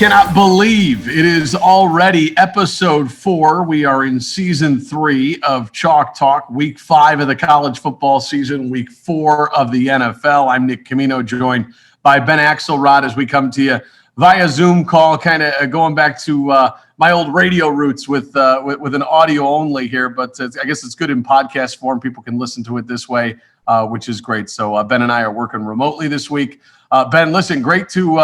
cannot believe it is already episode 4. We are in season 3 of Chalk Talk, week 5 of the college football season, week 4 of the NFL. I'm Nick Camino, joined by Ben Axelrod as we come to you via Zoom call, kind of going back to my old radio roots with an audio only here. But I guess it's good in podcast form. People can listen to it this way, which is great. So Ben and I are working remotely this week. Ben, listen, great to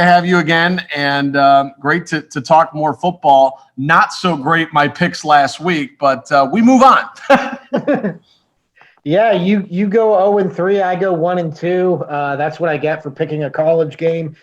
have you again, and great to talk more football. Not so great my picks last week, but we move on. Yeah, you go 0-3, I go 1-2. That's what I get for picking a college game.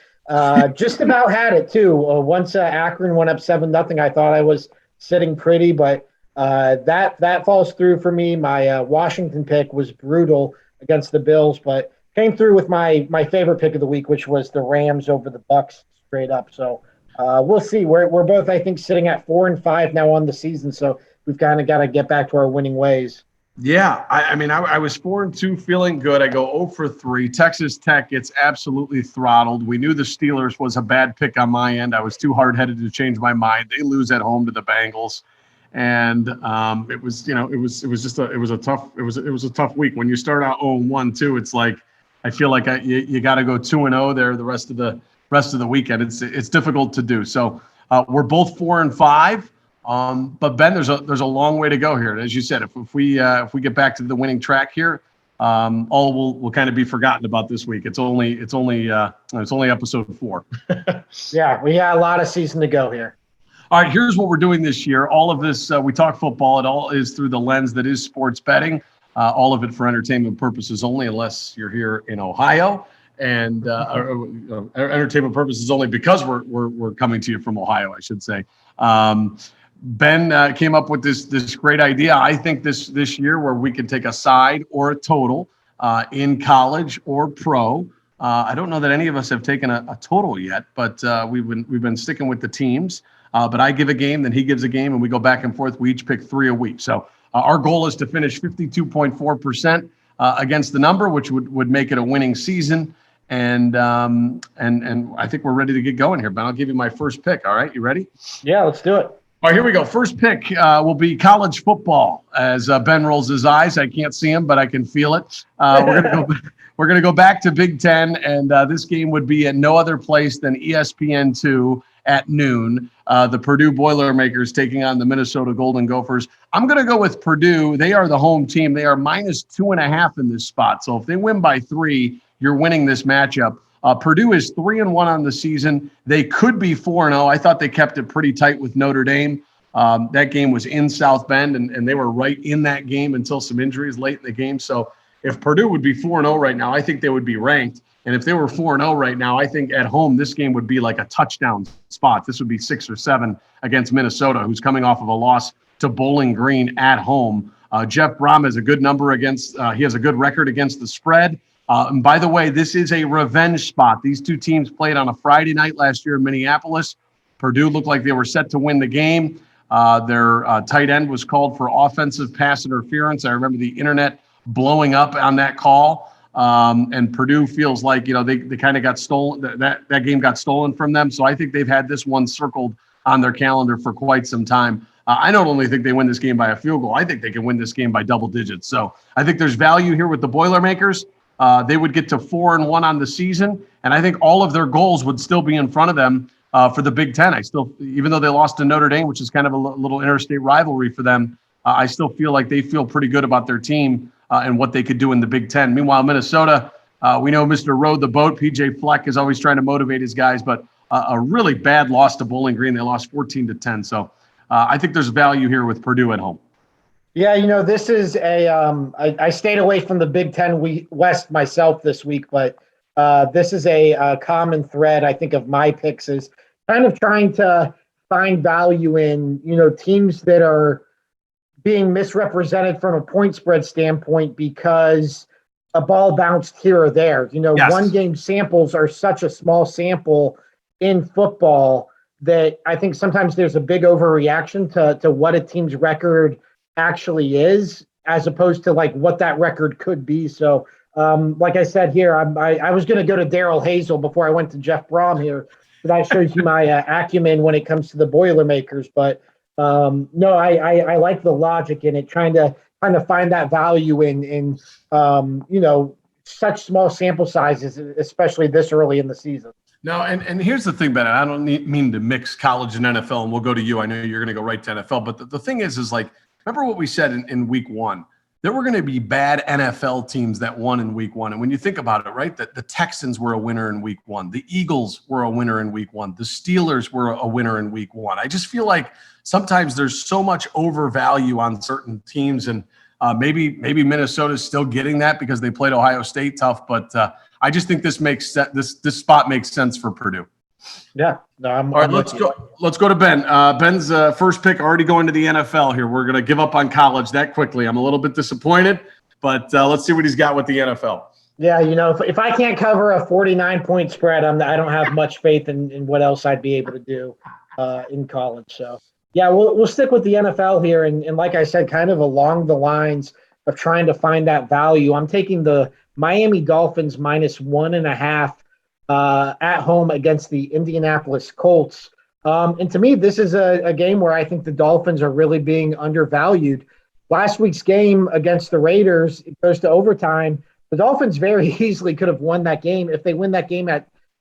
Just about had it too. Once Akron went up 7-0, I thought I was sitting pretty, but that falls through for me. My Washington pick was brutal against the Bills, but came through with my favorite pick of the week, which was the Rams over the Bucs straight up. So we'll see. We're both, I think, sitting at 4-5 now on the season. So we've kind of got to get back to our winning ways. Yeah, I mean, I was 4-2, feeling good. I go 0-3. Texas Tech gets absolutely throttled. We knew the Steelers was a bad pick on my end. I was too hard-headed to change my mind. They lose at home to the Bengals, and it was a tough week. When you start out 0-1 too, it's like I feel like you got to go 2-0 there the rest of the weekend. It's difficult to do. So we're both 4-5. But Ben, there's a long way to go here. As you said, if we get back to the winning track here, all will kind of be forgotten about this week. It's only episode 4. Yeah, we got a lot of season to go here. All right, here's what we're doing this year. All of this, we talk football. It all is through the lens that is sports betting. All of it for entertainment purposes only, unless you're here in Ohio, and entertainment purposes only because we're coming to you from Ohio, I should say. Ben came up with this great idea. I think this year where we can take a side or a total in college or pro. I don't know that any of us have taken a total yet, but we've been sticking with the teams. But I give a game, then he gives a game, and we go back and forth. We each pick 3 a week. So our goal is to finish 52.4% against the number, which would make it a winning season. And I think we're ready to get going here. Ben, I'll give you my first pick. All right, you ready? Yeah, let's do it. All right, here we go. First pick will be college football. As Ben rolls his eyes, I can't see him, but I can feel it. We're gonna go back to Big Ten, and this game would be at no other place than ESPN2 at noon. The Purdue Boilermakers taking on the Minnesota Golden Gophers. I'm gonna go with Purdue. They are the home team. They are -2.5 in this spot. So if they win by 3, you're winning this matchup. Purdue is 3-1 on the season. They could be 4-0. I thought they kept it pretty tight with Notre Dame. That game was in South Bend, and they were right in that game until some injuries late in the game. So if Purdue would be 4-0 right now, I think they would be ranked. And if they were 4-0 right now, I think at home this game would be like a touchdown spot. This would be 6 or 7 against Minnesota, who's coming off of a loss to Bowling Green at home. Jeff Brom has a good number against. He has a good record against the spread. And by the way, this is a revenge spot. These two teams played on a Friday night last year in Minneapolis. Purdue looked like they were set to win the game. Their tight end was called for offensive pass interference. I remember the internet blowing up on that call. And Purdue feels like, they kind of got stolen. That game got stolen from them. So I think they've had this one circled on their calendar for quite some time. I not only think they win this game by a field goal, I think they can win this game by double digits. So I think there's value here with the Boilermakers. They would get to 4-1 on the season, and I think all of their goals would still be in front of them for the Big Ten. Even though they lost to Notre Dame, which is kind of a little interstate rivalry for them, I still feel like they feel pretty good about their team and what they could do in the Big Ten. Meanwhile, Minnesota, we know Mr. Rode the Boat, PJ Fleck, is always trying to motivate his guys, but a really bad loss to Bowling Green. They lost 14-10. So I think there's value here with Purdue at home. Yeah, this is I stayed away from the Big Ten West myself this week, but this is a common thread, I think, of my picks is kind of trying to find value in, teams that are being misrepresented from a point spread standpoint because a ball bounced here or there. Yes. One game samples are such a small sample in football that I think sometimes there's a big overreaction to what a team's record actually is, as opposed to like what that record could be. So like I said here, I was going to go to Daryl Hazel before I went to Jeff Brom here. that shows you my acumen when it comes to the Boilermakers. But no, I like the logic in it, trying to find that value in such small sample sizes, especially this early in the season. No, and here's the thing, Ben. I don't mean to mix college and NFL, and we'll go to you. I know you're going to go right to NFL, but the thing is like, remember what we said in week one? There were going to be bad NFL teams that won in week one. And when you think about it, right, the Texans were a winner in week one. The Eagles were a winner in week one. The Steelers were a winner in week one. I just feel like sometimes there's so much overvalue on certain teams, and maybe Minnesota's still getting that because they played Ohio State tough, but I just think this spot makes sense for Purdue. Yeah. No, all right, let's go to Ben. Ben's first pick already going to the NFL here. We're going to give up on college that quickly. I'm a little bit disappointed, but let's see what he's got with the NFL. Yeah, if I can't cover a 49-point spread, I don't have much faith in what else I'd be able to do in college. So, yeah, we'll stick with the NFL here. And like I said, kind of along the lines of trying to find that value, I'm taking the Miami Dolphins -1.5 at home against the Indianapolis Colts. And to me, this is a game where I think the Dolphins are really being undervalued. Last week's game against the Raiders, it goes to overtime. The Dolphins very easily could have won that game. If they win that game,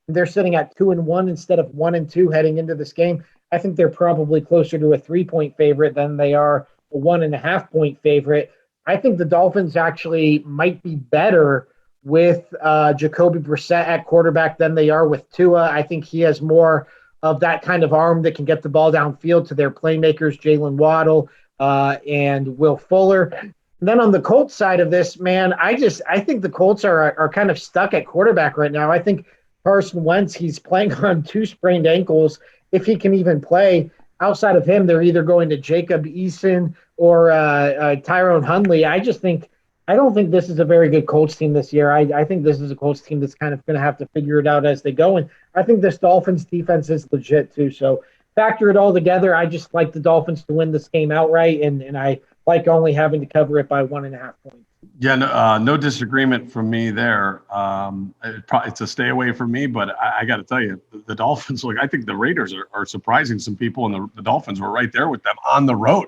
they're sitting at 2-1 instead of 1-2 heading into this game. I think they're probably closer to a 3-point favorite than they are a 1.5-point favorite. I think the Dolphins actually might be better with Jacoby Brissett at quarterback than they are with Tua. I think he has more of that kind of arm that can get the ball downfield to their playmakers, Jalen Waddle and Will Fuller. And then on the Colts side of this, man, I think the Colts are kind of stuck at quarterback right now. I think Carson Wentz, he's playing on 2 sprained ankles. If he can even play, outside of him, they're either going to Jacob Eason or Tyrone Huntley. I don't think this is a very good Colts team this year. I think this is a Colts team that's kind of going to have to figure it out as they go. And I think this Dolphins defense is legit too. So factor it all together. I just like the Dolphins to win this game outright, and I like only having to cover it by 1.5 points. Yeah, no disagreement from me there. It's a stay away from me, but I got to tell you, the Dolphins, I think the Raiders are surprising some people, and the Dolphins were right there with them on the road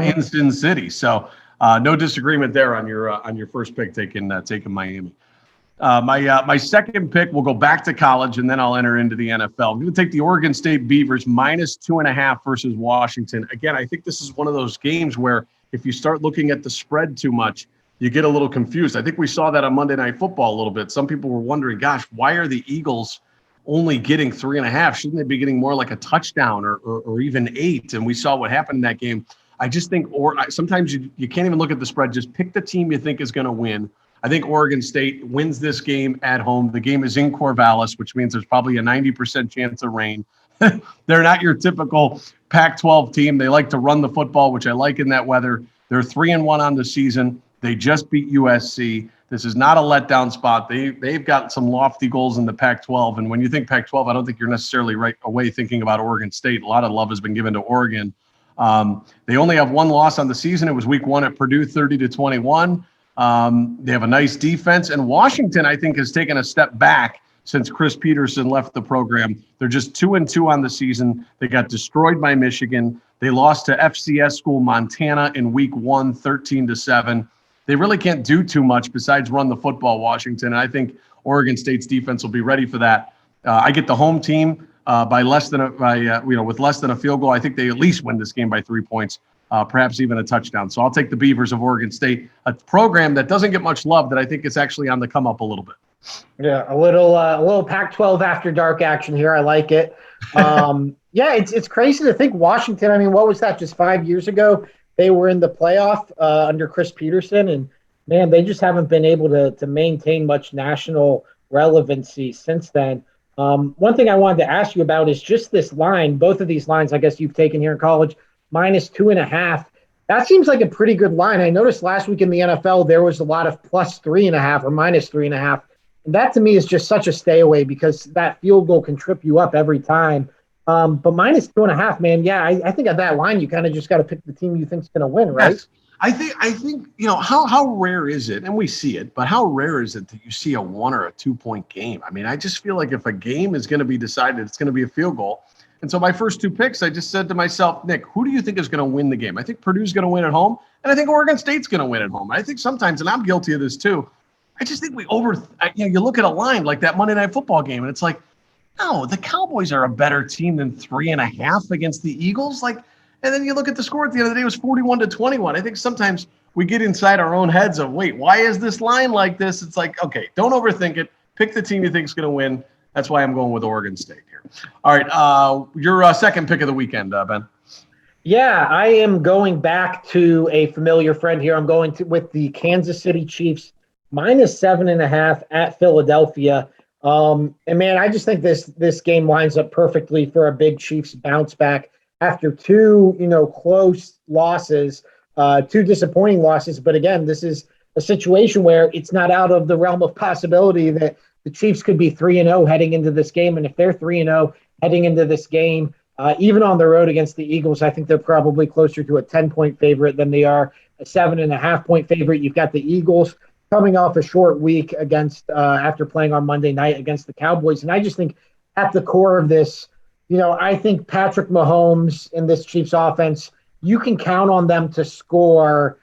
in Sin City. So no disagreement there on your first pick, taking Miami. My second pick, we'll go back to college, and then I'll enter into the NFL. I'm going to take the Oregon State Beavers -2.5 versus Washington. Again, I think this is one of those games where if you start looking at the spread too much, you get a little confused. I think we saw that on Monday Night Football a little bit. Some people were wondering, gosh, why are the Eagles only getting 3.5? Shouldn't they be getting more like a touchdown or even 8? And we saw what happened in that game. I just think sometimes you can't even look at the spread. Just pick the team you think is going to win. I think Oregon State wins this game at home. The game is in Corvallis, which means there's probably a 90% chance of rain. They're not your typical Pac-12 team. They like to run the football, which I like in that weather. They're 3-1 on the season. They just beat USC. This is not a letdown spot. They've got some lofty goals in the Pac-12. And when you think Pac-12, I don't think you're necessarily right away thinking about Oregon State. A lot of love has been given to Oregon. They only have 1 loss on the season. It was week 1 at Purdue, 30-21. They have a nice defense. And Washington, I think, has taken a step back since Chris Peterson left the program. They're just 2-2 on the season. They got destroyed by Michigan. They lost to FCS school Montana in week 1, 13-7. They really can't do too much besides run the football, Washington. And I think Oregon State's defense will be ready for that. I get the home team with less than a field goal. I think they at least win this game by 3 points, perhaps even a touchdown. So I'll take the Beavers of Oregon State, a program that doesn't get much love that I think is actually on the come up a little bit. Yeah, a little Pac-12 after dark action here. I like it. Yeah, it's crazy to think Washington. I mean, what was that? Just 5 years ago, they were in the playoff under Chris Peterson, and man, they just haven't been able to maintain much national relevancy since then. One thing I wanted to ask you about is just this line. Both of these lines, I guess you've taken here in college, -2.5. That seems like a pretty good line. I noticed last week in the NFL there was a lot of +3.5 or -3.5. And that to me is just such a stay away because that field goal can trip you up every time. But -2.5, man, yeah, I think at that line you kind of just got to pick the team you think's going to win, right? Yes. I think how rare is it, and we see it, but how rare is it that you see a 1 or a 2-point game? I mean, I just feel like if a game is going to be decided, it's going to be a field goal. And so my first 2 picks, I just said to myself, Nick, who do you think is going to win the game? I think Purdue's going to win at home, and I think Oregon State's going to win at home. I think sometimes, and I'm guilty of this too, I just think you look at a line like that Monday Night Football game, and it's like, no, the Cowboys are a better team than 3.5 against the Eagles. And then you look at the score at the end of the day, it was 41-21. I think sometimes we get inside our own heads of, wait, why is this line like this? It's like, okay, don't overthink it. Pick the team you think is going to win. That's why I'm going with Oregon State here. All right, your second pick of the weekend, Ben. Yeah, I am going back to a familiar friend here. I'm going with the Kansas City Chiefs -7.5 at Philadelphia. And man, I just think this game lines up perfectly for a big Chiefs bounce back after 2, close losses, 2 disappointing losses. But again, this is a situation where it's not out of the realm of possibility that the Chiefs could be 3-0 heading into this game. And if they're 3-0 heading into this game, even on the road against the Eagles, I think they're probably closer to a 10-point favorite than they are a 7.5-point favorite. You've got the Eagles coming off a short week against after playing on Monday night against the Cowboys. And I just think at the core of this, I think Patrick Mahomes in this Chiefs offense, you can count on them to score,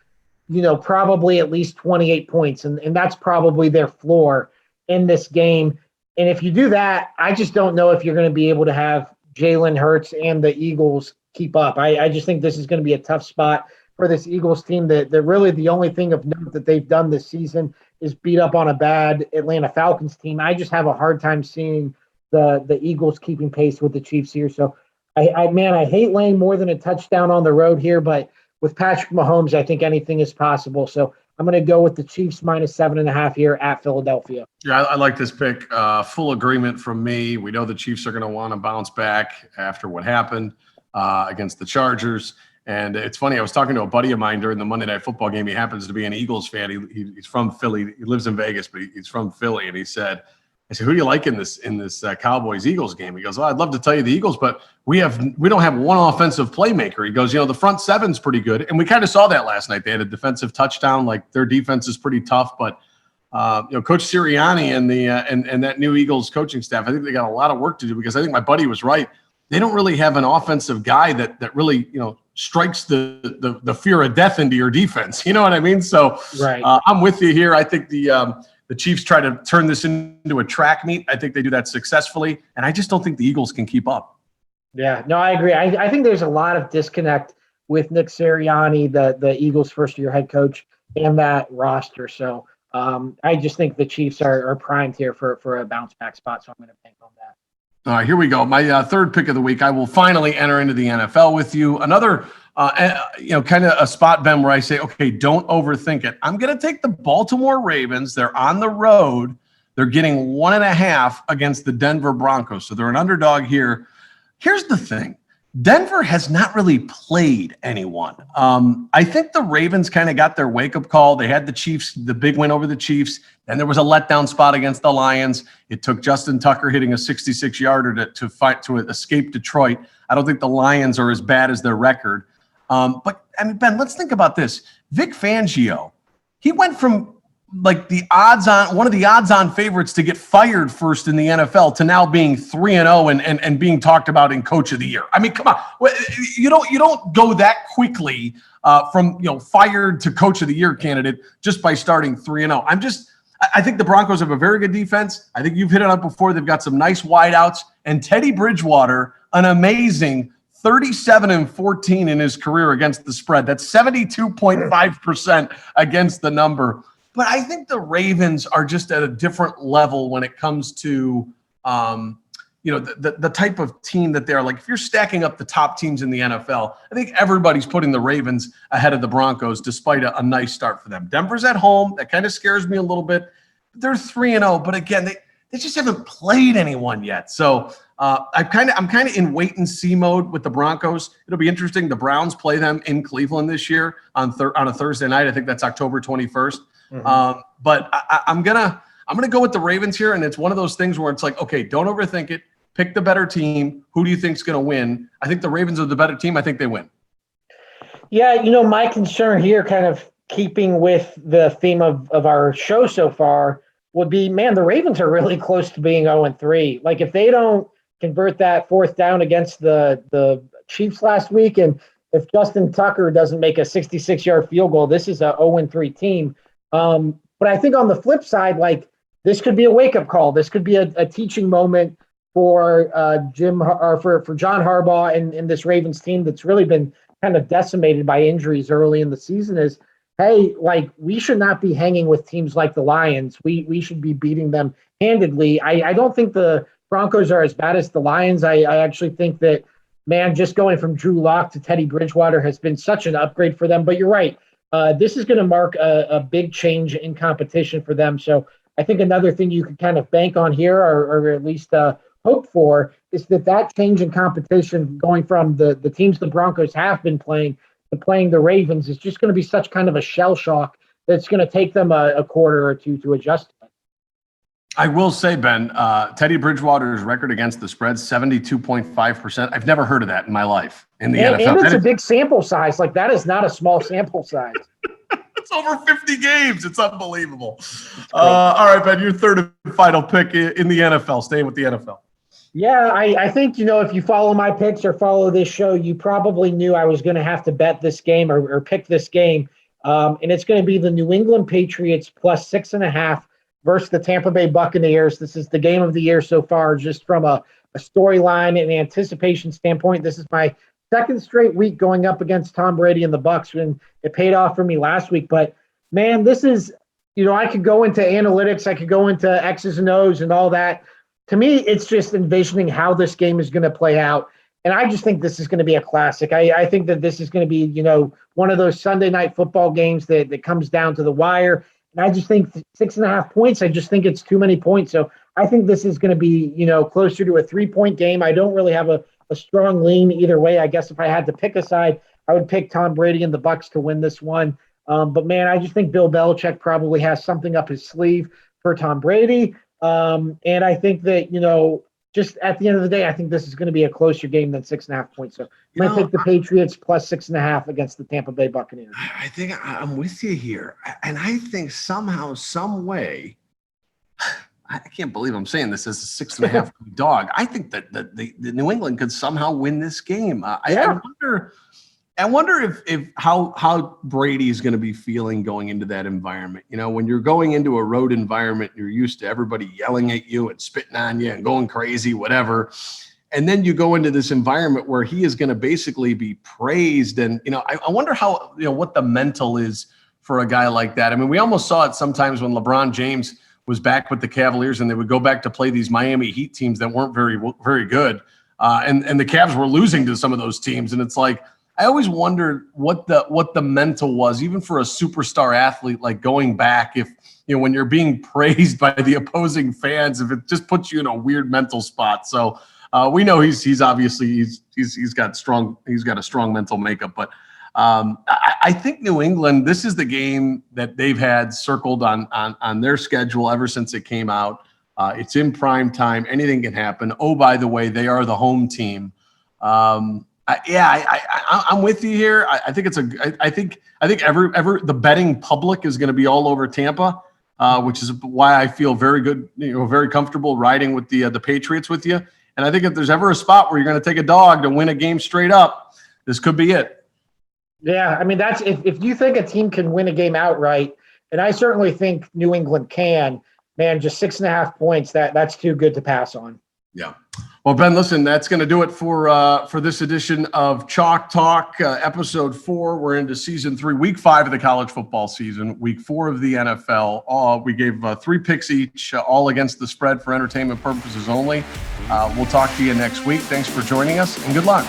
probably at least 28 points. And that's probably their floor in this game. And if you do that, I just don't know if you're going to be able to have Jalen Hurts and the Eagles keep up. I just think this is going to be a tough spot for this Eagles team that really the only thing of note that they've done this season is beat up on a bad Atlanta Falcons team. I just have a hard time seeing the Eagles keeping pace with the Chiefs here. So I hate laying more than a touchdown on the road here, but with Patrick Mahomes, I think anything is possible. So I'm going to go with the Chiefs -7.5 here at Philadelphia. Yeah, I like this pick. Full agreement from me. We know the Chiefs are going to want to bounce back after what happened against the Chargers. And it's funny, I was talking to a buddy of mine during the Monday Night Football game. He happens to be an Eagles fan. He's from Philly. He lives in Vegas, but he's from Philly. And I said, who do you like in this Cowboys-Eagles game? He goes, I'd love to tell you the Eagles, but we don't have one offensive playmaker. He goes, the front seven's pretty good. And we kind of saw that last night. They had a defensive touchdown. Like, their defense is pretty tough. But, Coach Sirianni and that new Eagles coaching staff, I think they got a lot of work to do, because I think my buddy was right. They don't really have an offensive guy that really, strikes the fear of death into your defense. You know what I mean? So right. I'm with you here. I think the Chiefs try to turn this into a track meet. I think they do that successfully, and I just don't think the Eagles can keep up. Yeah, no, I agree. I think there's a lot of disconnect with Nick Sirianni, the Eagles' first-year head coach, and that roster. So I just think the Chiefs are primed here for a bounce-back spot, so I'm going to bank on that. All right, here we go. My third pick of the week. I will finally enter into the NFL with you. Another, kind of a spot, Ben, where I say, okay, don't overthink it. I'm going to take the Baltimore Ravens. They're on the road. They're getting 1.5 against the Denver Broncos. So they're an underdog here. Here's the thing. Denver has not really played anyone. I think the Ravens kind of got their wake-up call. They had the Chiefs, the big win over the Chiefs. Then there was a letdown spot against the Lions. It took Justin Tucker hitting a 66-yarder to escape Detroit. I don't think the Lions are as bad as their record. But, Ben, let's think about this. Vic Fangio, he went from one of the odds-on favorites to get fired first in the NFL to now being 3-0 and being talked about in Coach of the Year. I mean, come on, you don't go that quickly from fired to Coach of the Year candidate just by starting 3-0. I think the Broncos have a very good defense. I think you've hit it up before. They've got some nice wideouts, and Teddy Bridgewater, an amazing 37-14 in his career against the spread. That's 72.5% against the number. But I think the Ravens are just at a different level when it comes to, the type of team that they're. Like, if you're stacking up the top teams in the NFL, I think everybody's putting the Ravens ahead of the Broncos, despite a nice start for them. Denver's at home. That kind of scares me a little bit. They're 3-0, but again, they just haven't played anyone yet. So I'm kind of in wait and see mode with the Broncos. It'll be interesting. The Browns play them in Cleveland this year on a Thursday night. I think that's October 21st. Mm-hmm. But I'm gonna go with the Ravens here, and it's one of those things where it's like, okay, don't overthink it. Pick the better team. Who do you think's going to win? I think the Ravens are the better team. I think they win. Yeah, my concern here, kind of keeping with the theme of our show so far, would be, man, the Ravens are really close to being 0-3. Like, if they don't convert that fourth down against the Chiefs last week, and if Justin Tucker doesn't make a 66-yard field goal, this is a 0-3 team. But I think on the flip side, like, this could be a wake-up call. This could be a teaching moment for for John Harbaugh and this Ravens team that's really been kind of decimated by injuries early in the season. Is, hey, like, we should not be hanging with teams like the Lions. We should be beating them handedly. I don't think the Broncos are as bad as the Lions. I actually think that, man, just going from Drew Lock to Teddy Bridgewater has been such an upgrade for them. But you're right. This is going to mark a big change in competition for them. So I think another thing you could kind of bank on here, or at least hope for, is that change in competition going from the teams the Broncos have been playing to playing the Ravens is just going to be such kind of a shell shock that's going to take them a quarter or two to adjust. I will say, Ben, Teddy Bridgewater's record against the spread, 72.5%. I've never heard of that in my life in the NFL. And it's a big sample size. Like, that is not a small sample size. It's over 50 games. It's unbelievable. All right, Ben, your third and final pick in the NFL, staying with the NFL. Yeah, I think, if you follow my picks or follow this show, you probably knew I was going to have to bet this game or pick this game. And it's going to be the New England Patriots plus 6.5 versus the Tampa Bay Buccaneers. This is the game of the year so far, just from a storyline and anticipation standpoint. This is my second straight week going up against Tom Brady and the Bucs, and it paid off for me last week. But, man, this is, I could go into analytics, I could go into X's and O's and all that. To me, it's just envisioning how this game is going to play out. And I just think this is going to be a classic. I think that this is going to be, one of those Sunday night football games that comes down to the wire. And I just think 6.5 points, I just think it's too many points. So I think this is going to be, closer to a 3-point game. I don't really have a strong lean either way. I guess if I had to pick a side, I would pick Tom Brady and the Bucs to win this one. But, man, I just think Bill Belichick probably has something up his sleeve for Tom Brady. And I think that, just at the end of the day, I think this is going to be a closer game than 6.5 points. So I'm going to take the Patriots plus 6.5 against the Tampa Bay Buccaneers. I think I'm with you here. And I think somehow, some way, I can't believe I'm saying this as a 6.5 dog. I think that the New England could somehow win this game. I wonder if how Brady is going to be feeling going into that environment. When you're going into a road environment, you're used to everybody yelling at you and spitting on you and going crazy, whatever. And then you go into this environment where he is going to basically be praised. And, I wonder how, what the mental is for a guy like that. I mean, we almost saw it sometimes when LeBron James was back with the Cavaliers and they would go back to play these Miami Heat teams that weren't very, very good. And the Cavs were losing to some of those teams. And it's like, I always wondered what the mental was, even for a superstar athlete, like going back, if, when you're being praised by the opposing fans, if it just puts you in a weird mental spot. So we know he's obviously he's got a strong mental makeup, but I think New England, this is the game that they've had circled on their schedule ever since it came out. It's in prime time. Anything can happen. Oh, by the way, they are the home team. I'm with you here. I think I think the betting public is going to be all over Tampa, which is why I feel very good, very comfortable riding with the Patriots with you. And I think if there's ever a spot where you're going to take a dog to win a game straight up, this could be it. Yeah, I mean, that's if you think a team can win a game outright, and I certainly think New England can, man, just 6.5 points, that's too good to pass on. Yeah. Well, Ben, listen, that's going to do it for this edition of Chalk Talk, episode 4. We're into season 3, week 5 of the college football season, week 4 of the NFL. We gave 3 picks each, all against the spread for entertainment purposes only. We'll talk to you next week. Thanks for joining us, and good luck.